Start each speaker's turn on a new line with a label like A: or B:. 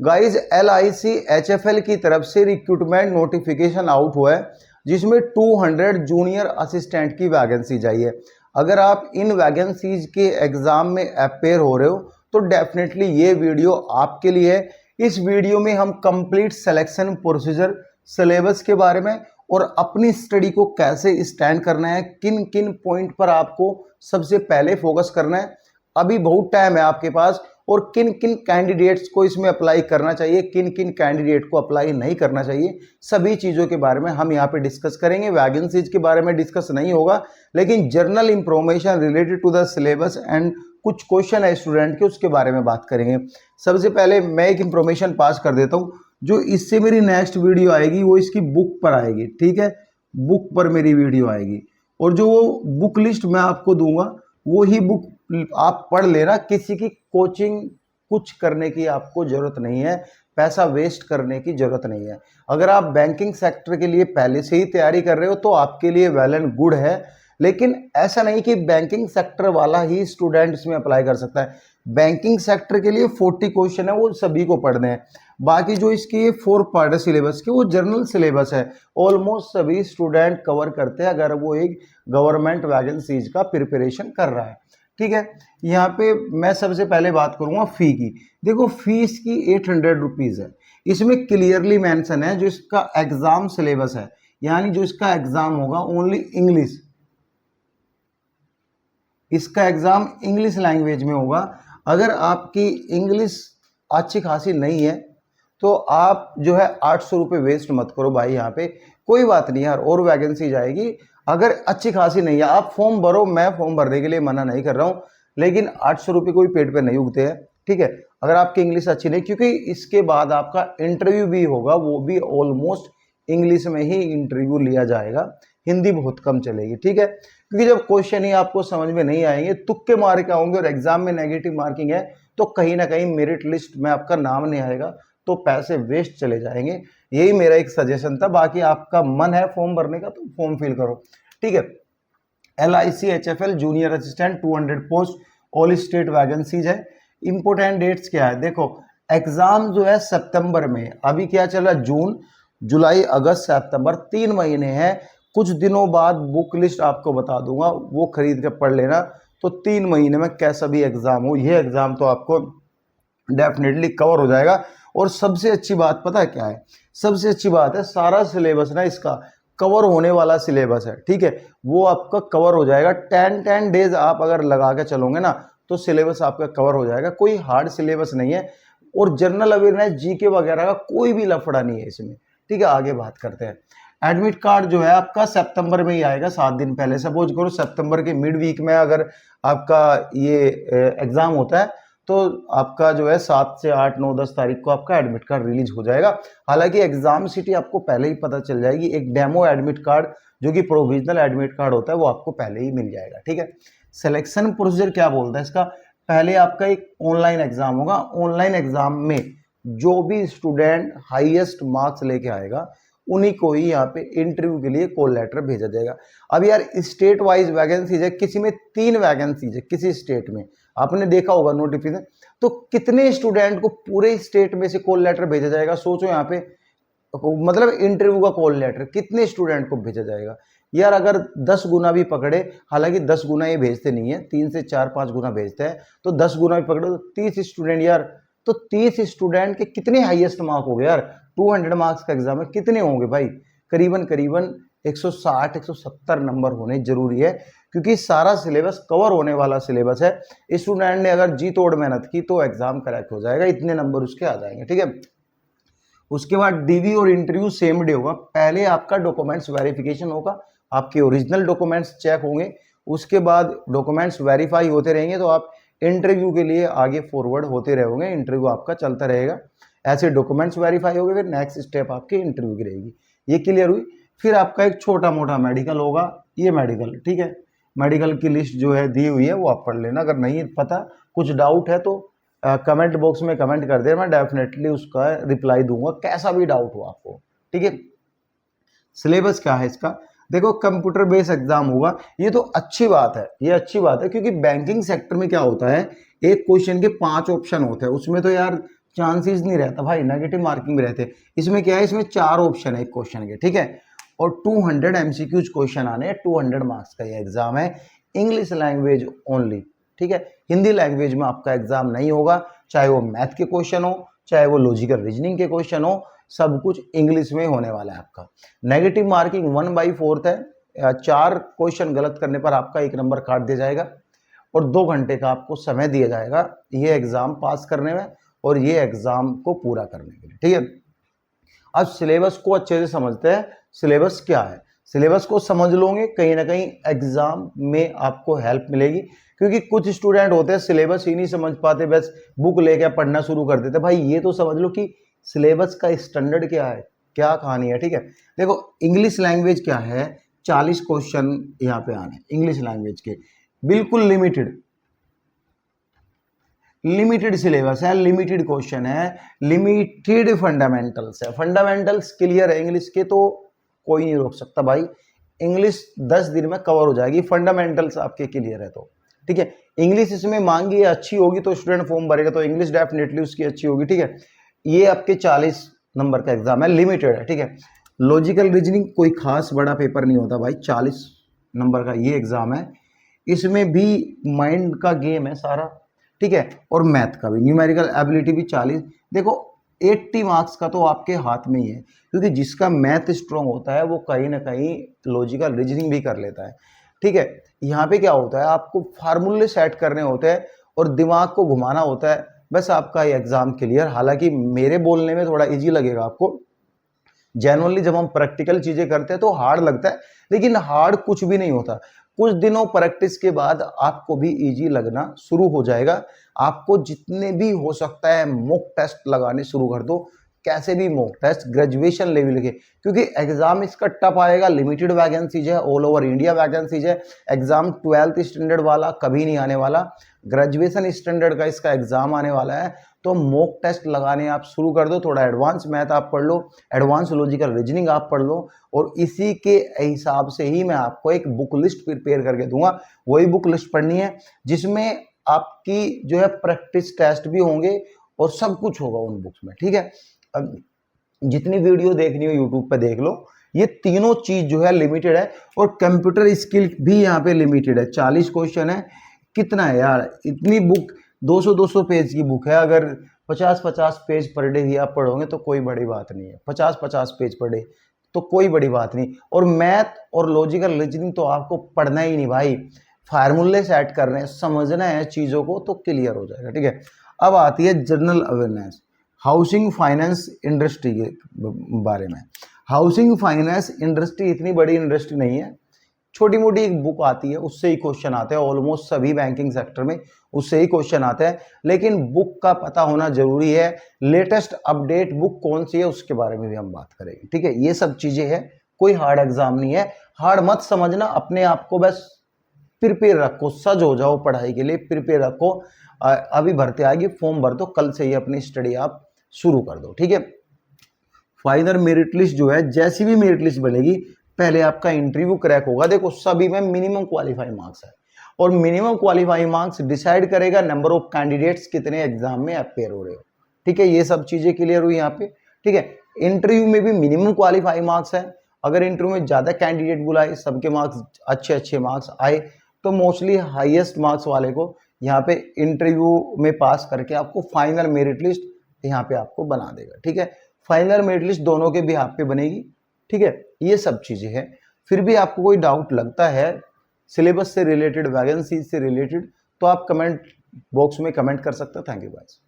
A: Guys LIC HFL की तरफ से रिक्रूटमेंट नोटिफिकेशन आउट हुआ है जिसमें 200 जूनियर असिस्टेंट की वैकेंसीज आई है। अगर आप इन वैकेंसीज के एग्जाम में अपेयर हो रहे हो तो डेफिनेटली ये वीडियो आपके लिए है। इस वीडियो में हम कंप्लीट सिलेक्शन प्रोसीजर, सिलेबस के बारे में और अपनी स्टडी को कैसे स्टैंड करना है, किन किन पॉइंट पर आपको सबसे पहले फोकस करना है, अभी बहुत टाइम है आपके पास, और किन किन कैंडिडेट्स को इसमें अप्लाई करना चाहिए, किन किन कैंडिडेट को अप्लाई नहीं करना चाहिए, सभी चीज़ों के बारे में हम यहाँ पे डिस्कस करेंगे। वैकेंसीज के बारे में डिस्कस नहीं होगा, लेकिन general information related to the syllabus and कुछ क्वेश्चन है स्टूडेंट के, उसके बारे में बात करेंगे। सबसे पहले मैं एक इंफॉर्मेशन पास कर देता हूँ, जो इससे मेरी नेक्स्ट वीडियो आएगी वो इसकी बुक पर आएगी, ठीक है, बुक पर मेरी वीडियो आएगी, और जो वो बुक लिस्ट मैं आपको दूंगा वो ही बुक आप पढ़ लेना। किसी की कोचिंग कुछ करने की आपको ज़रूरत नहीं है, पैसा वेस्ट करने की ज़रूरत नहीं है। अगर आप बैंकिंग सेक्टर के लिए पहले से ही तैयारी कर रहे हो तो आपके लिए वेल एंड गुड है, लेकिन ऐसा नहीं कि बैंकिंग सेक्टर वाला ही स्टूडेंट इसमें अप्लाई कर सकता है। बैंकिंग सेक्टर के लिए 40 क्वेश्चन है, वो सभी को पढ़ने हैं। बाकी जो इसके 4 पार्ट है सिलेबस के, वो जनरल सिलेबस है, ऑलमोस्ट सभी स्टूडेंट कवर करते हैं अगर वो एक गवर्नमेंट वैकेंसीज का प्रिपरेशन कर रहा है, ठीक है। यहाँ पे मैं सबसे पहले बात करूँगा फ़ी की। देखो फीस की 800 रुपीज़ है, इसमें क्लियरली मेंशन है जो इसका एग्ज़ाम सिलेबस है, यानी जो इसका एग्ज़ाम होगा ओनली इंग्लिश, इसका एग्ज़ाम इंग्लिश लैंग्वेज में होगा। अगर आपकी इंग्लिश अच्छी खासी नहीं है तो आप जो है 800 रुपये वेस्ट मत करो भाई, यहाँ पे कोई बात नहीं यार, और वैकेंसी जाएगी। अगर अच्छी खासी नहीं है आप फॉर्म भरो, मैं फॉर्म भरने के लिए मना नहीं कर रहा हूँ, लेकिन 800 रुपये कोई पेट पे नहीं उगते हैं, ठीक है। अगर आपकी इंग्लिश अच्छी नहीं, क्योंकि इसके बाद आपका इंटरव्यू भी होगा, वो भी ऑलमोस्ट इंग्लिश में ही इंटरव्यू लिया जाएगा, हिंदी बहुत कम चलेगी, ठीक है। क्योंकि जब क्वेश्चन ही आपको समझ में नहीं आएंगे, तुक्के मार के आओगे और एग्जाम में नेगेटिव मार्किंग है तो कहीं ना कहीं मेरिट लिस्ट में आपका नाम नहीं आएगा, तो पैसे वेस्ट चले जाएंगे। यही मेरा एक सजेशन था। बाकी आपका मन है फॉर्म भरने का तो फॉर्म फिल करो, ठीक है। LIC HFL junior assistant 200 post, all state vacancies है। इंपोर्टेंट डेट्स क्या है, देखो एग्जाम जो है सितंबर में, अभी क्या चल रहा है, जून, जुलाई, अगस्त, सितंबर, 3 महीने हैं। कुछ दिनों बाद बुक लिस्ट आपको बता दूंगा, वो खरीद के पढ़ लेना। तो 3 महीने में कैसा भी एग्जाम हो, ये एग्जाम तो आपको डेफिनेटली कवर हो जाएगा। और सबसे अच्छी बात पता है क्या है, सबसे अच्छी बात है सारा सिलेबस ना इसका कवर होने वाला सिलेबस है, ठीक है, वो आपका कवर हो जाएगा। 10 डेज आप अगर लगा के चलोगे ना तो सिलेबस आपका कवर हो जाएगा, कोई हार्ड सिलेबस नहीं है। और जनरल अवेयरनेस, GK वगैरह का कोई भी लफड़ा नहीं है इसमें, ठीक है। आगे बात करते हैं। एडमिट कार्ड जो है आपका सितंबर में ही आएगा, 7 दिन पहले। सपोज करो सितंबर के मिड वीक में अगर आपका ये एग्जाम होता है तो आपका जो है 7 से 8, 9, 10 तारीख को आपका एडमिट कार्ड रिलीज हो जाएगा। हालांकि एग्जाम सिटी आपको पहले ही पता चल जाएगी, एक डेमो एडमिट कार्ड जो कि प्रोविजनल एडमिट कार्ड होता है वो आपको पहले ही मिल जाएगा, ठीक है। सिलेक्शन प्रोसीजर क्या बोलता है इसका, पहले आपका एक ऑनलाइन एग्जाम होगा। ऑनलाइन एग्जाम में जो भी स्टूडेंट हाईएस्ट मार्क्स लेके आएगा उन्हीं को ही यहाँ पे इंटरव्यू के लिए कॉल लेटर भेजा जाएगा। अब यार स्टेट वाइज वैकेंसीज है, किसी में 3 वैकेंसीज है, किसी स्टेट में आपने देखा होगा नोटिफिकेशन, तो कितने स्टूडेंट को पूरे स्टेट में से कॉल लेटर भेजा जाएगा, सोचो यहाँ पे, मतलब इंटरव्यू का कॉल लेटर कितने स्टूडेंट को भेजा जाएगा यार। अगर 10 गुना भी पकड़े, हालांकि 10 गुना ये भेजते नहीं है, 3 से 4-5 गुना भेजते हैं, तो 10 गुना भी पकड़े तो 30 स्टूडेंट यार, तो 30 स्टूडेंट के कितने हाईएस्ट मार्क हो गए यार। 200 मार्क्स का एग्जाम है, कितने होंगे भाई, करीबन 160-170 नंबर होने जरूरी है, क्योंकि सारा सिलेबस कवर होने वाला सिलेबस है। स्टूडेंट ने अगर जी तोड़ मेहनत की तो एग्जाम करेक्ट हो जाएगा, इतने नंबर उसके आ जाएंगे, ठीक है। उसके बाद DV और इंटरव्यू सेम डे होगा। पहले आपका डॉक्यूमेंट्स वेरिफिकेशन होगा, आपके ओरिजिनल डॉक्यूमेंट्स चेक होंगे, उसके बाद डॉक्यूमेंट्स वेरीफाई होते रहेंगे तो आप इंटरव्यू के लिए आगे फॉरवर्ड होते रहोगे, इंटरव्यू आपका चलता रहेगा। ऐसे डॉक्यूमेंट्स वेरीफाई हो गए, फिर नेक्स्ट स्टेप आपके इंटरव्यू की रहेगी। ये क्लियर हुई। फिर आपका एक छोटा मोटा मेडिकल होगा, ये मेडिकल, ठीक है। मेडिकल की लिस्ट जो है दी हुई है वो आप पढ़ लेना, अगर नहीं पता कुछ डाउट है तो कमेंट बॉक्स में कमेंट कर दे, मैं डेफिनेटली उसका रिप्लाई दूंगा, कैसा भी डाउट हो आपको, ठीक है। सिलेबस क्या है इसका, देखो कंप्यूटर बेस्ड एग्जाम होगा, ये तो अच्छी बात है, ये अच्छी बात है, क्योंकि बैंकिंग सेक्टर में क्या होता है, एक क्वेश्चन के 5 ऑप्शन होते हैं, उसमें तो यार चांसेस नहीं रहता भाई, नेगेटिव मार्किंग भी रहते। इसमें क्या है, इसमें 4 ऑप्शन है एक क्वेश्चन के, ठीक है, और 200 एमसीक्यूज क्वेश्चन आने हैं, 200 मार्क्स का ये एग्जाम है, इंग्लिश लैंग्वेज ओनली, ठीक है। हिंदी लैंग्वेज में आपका एग्जाम नहीं होगा, चाहे वो मैथ के क्वेश्चन हो, चाहे वो लॉजिकल रीजनिंग के क्वेश्चन हो, सब कुछ इंग्लिश में होने वाला है आपका। नेगेटिव मार्किंग 1/4 है, 4 क्वेश्चन गलत करने पर आपका 1 नंबर काट दिया जाएगा और 2 घंटे का आपको समय दिया जाएगा ये एग्जाम पास करने में और ये एग्जाम को पूरा करने के लिए, ठीक है। अब सिलेबस को अच्छे से समझते हैं, सिलेबस क्या है। सिलेबस को समझ लोगे कहीं ना कहीं एग्जाम में आपको हेल्प मिलेगी, क्योंकि कुछ स्टूडेंट होते हैं सिलेबस ही नहीं समझ पाते, बस बुक लेके पढ़ना शुरू कर देते। भाई ये तो समझ लो कि सिलेबस का स्टैंडर्ड क्या है, क्या कहानी है, ठीक है। देखो इंग्लिश लैंग्वेज क्या है, 40 क्वेश्चन यहाँ पे आने इंग्लिश लैंग्वेज के, बिल्कुल लिमिटेड सिलेबस है, लिमिटेड क्वेश्चन है, लिमिटेड फंडामेंटल्स है। फंडामेंटल्स क्लियर है इंग्लिश के तो कोई नहीं रोक सकता भाई, इंग्लिश 10 दिन में कवर हो जाएगी, फंडामेंटल्स आपके क्लियर है तो, ठीक है। इंग्लिश इसमें मांगी अच्छी होगी तो स्टूडेंट फॉर्म भरेगा, तो इंग्लिश डेफिनेटली उसकी अच्छी होगी, ठीक है। ये आपके 40 नंबर का एग्जाम है, लिमिटेड है, ठीक है। लॉजिकल रीजनिंग कोई खास बड़ा पेपर नहीं होता भाई, 40 नंबर का ये एग्जाम है, इसमें भी माइंड का गेम है सारा, ठीक है, और मैथ का भी, न्यूमेरिकल एबिलिटी भी 40। देखो 80 मार्क्स का तो आपके हाथ में ही है, क्योंकि जिसका मैथ स्ट्रांग होता है वो कहीं ना कहीं लॉजिकल रीजनिंग भी कर लेता है, ठीक है। यहाँ पे क्या होता है, आपको फार्मूले सेट करने होते हैं और दिमाग को घुमाना होता है, बस आपका ये एग्जाम क्लियर। हालांकि मेरे बोलने में थोड़ा इजी लगेगा आपको, जेनुअनली जब हम प्रैक्टिकल चीजें करते हैं तो हार्ड लगता है, लेकिन हार्ड कुछ भी नहीं होता। कुछ दिनों प्रैक्टिस के बाद आपको भी इजी लगना शुरू हो जाएगा। आपको जितने भी हो सकता है मॉक टेस्ट लगाने शुरू कर दो, कैसे भी मॉक टेस्ट ग्रेजुएशन लेवल के, क्योंकि एग्जाम इसका टफ आएगा, लिमिटेड वैकेंसीज है, ऑल ओवर इंडिया वैकेंसीज है। एग्जाम 12th स्टैंडर्ड वाला कभी नहीं आने वाला, ग्रेजुएशन स्टैंडर्ड का इसका एग्जाम आने वाला है। तो मॉक टेस्ट लगाने आप शुरू कर दो, थोड़ा एडवांस मैथ आप पढ़ लो, एडवांस लॉजिकल रीजनिंग आप पढ़ लो, और इसी के हिसाब से ही मैं आपको एक बुक लिस्ट प्रिपेयर करके दूंगा। वही बुक लिस्ट पढ़नी है जिसमें आपकी जो है प्रैक्टिस टेस्ट भी होंगे और सब कुछ होगा उन बुक्स में, ठीक है। अब जितनी वीडियो देखनी हो यूट्यूब पे देख लो, ये तीनों चीज जो है लिमिटेड है, और कंप्यूटर स्किल भी यहाँ पे लिमिटेड है। 40 क्वेश्चन है, कितना है यार, इतनी बुक 200-200 पेज की बुक है, अगर 50-50 पेज पर डे ही आप पढ़ोगे तो कोई बड़ी बात नहीं है, 50-50 पेज पर डे तो कोई बड़ी बात नहीं। और मैथ और लॉजिकल रीजनिंग तो आपको पढ़ना ही नहीं भाई, फार्मूले सेट करने हैं, समझना है चीज़ों को तो क्लियर हो जाएगा, ठीक है। अब आती है general awareness, housing finance industry के बारे में। हाउसिंग फाइनेंस इंडस्ट्री इतनी बड़ी इंडस्ट्री नहीं है, छोटी मोटी एक बुक आती है, उससे ही क्वेश्चन आते हैं, ऑलमोस्ट सभी बैंकिंग सेक्टर में उससे ही क्वेश्चन आते हैं, लेकिन बुक का पता होना जरूरी है। लेटेस्ट अपडेट बुक कौन सी है उसके बारे में भी हम बात करेंगे, ठीक है। ये सब चीजें हैं, कोई हार्ड एग्जाम नहीं है, हार्ड मत समझना, अपने आप को बस प्रिपेयर रखो, सज हो जाओ पढ़ाई के लिए, प्रिपेयर रखो। अभी भर्ती आएगी, फॉर्म भर दो, कल से ही अपनी स्टडी आप शुरू कर दो, ठीक है। फाइनल मेरिट लिस्ट जो है, जैसी भी मेरिट लिस्ट बनेगी पहले आपका इंटरव्यू क्रैक होगा। देखो सभी में मिनिमम क्वालिफाइंग मार्क्स है, और मिनिमम क्वालिफाइंग मार्क्स डिसाइड करेगा नंबर ऑफ कैंडिडेट्स कितने एग्जाम में अपेयर हो रहे हो, ठीक है। ये सब चीजें क्लियर हुई यहाँ पे, ठीक है। इंटरव्यू में भी मिनिमम क्वालिफाइंग मार्क्स है, अगर इंटरव्यू में ज्यादा कैंडिडेट बुलाए, सबके मार्क्स अच्छे मार्क्स आए, तो मोस्टली हाईएस्ट मार्क्स वाले को यहाँ पे इंटरव्यू में पास करके आपको फाइनल मेरिट लिस्ट यहाँ पे आपको बना देगा, ठीक है। फाइनल मेरिट लिस्ट दोनों के भी आप पे बनेगी, ठीक है। ये सब चीजें हैं। फिर भी आपको कोई डाउट लगता है सिलेबस से रिलेटेड, वैकेंसी से रिलेटेड, तो आप कमेंट बॉक्स में कमेंट कर सकते हो। Thank you guys.